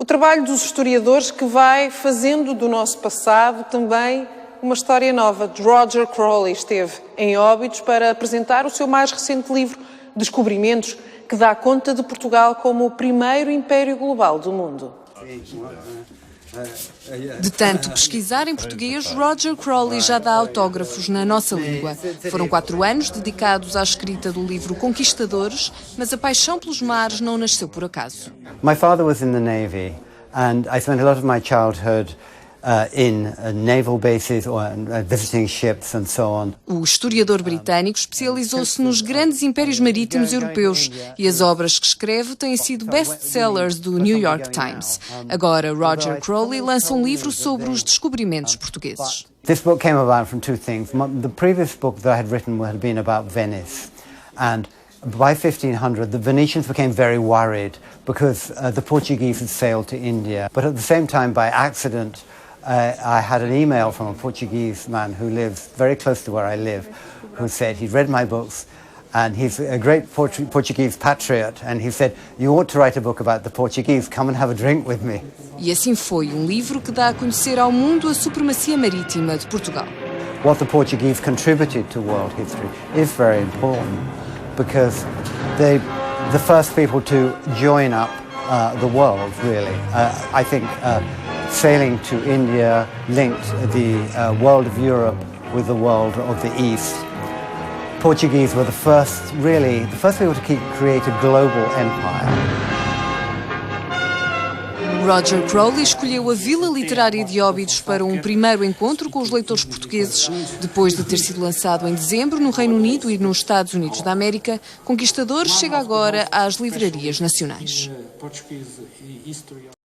trabalho dos historiadores que vai fazendo do nosso passado também uma história nova. Roger Crowley esteve em Óbidos para apresentar o seu mais recente livro, Descobrimentos, que dá conta de Portugal como o primeiro império global do mundo. De tanto pesquisar em português, Roger Crowley já dá autógrafos na nossa língua. Foram 4 anos dedicados à escrita do livro Conquistadores, mas a paixão pelos mares não nasceu por acaso. My father was in the Navy, and I spent a lot of my childhood in naval bases or visiting ships and so on. O historiador britânico especializou-se nos grandes impérios marítimos europeus e as obras que escreve têm sido best-sellers do New York Times. Agora, Roger Crowley lança um livro sobre os descobrimentos portugueses. This book came about from 2 things. The previous book that I had written had been about Venice, and by 1500 the Venetians became very worried because the Portuguese had sailed to India. But at the same time, by accident, I had an email from a Portuguese man who lives very close to where I live, who said he'd read my books and he's a great Portuguese patriot, and he said, "You ought to write a book about the Portuguese, come and have a drink with me." E assim foi um livro que dá a conhecer ao mundo a supremacia marítima de Portugal. What the Portuguese contributed to world history is very important because they're the first people to join up the world, really. I think sailing to India linked the world of Europe with the world of the East. Portuguese were the first people to create a global empire. Roger Crowley escolheu a Vila Literária de Óbidos para um primeiro encontro com os leitores portugueses. Depois de ter sido lançado em dezembro no Reino Unido e nos Estados Unidos da América, Conquistadores chega agora às livrarias nacionais.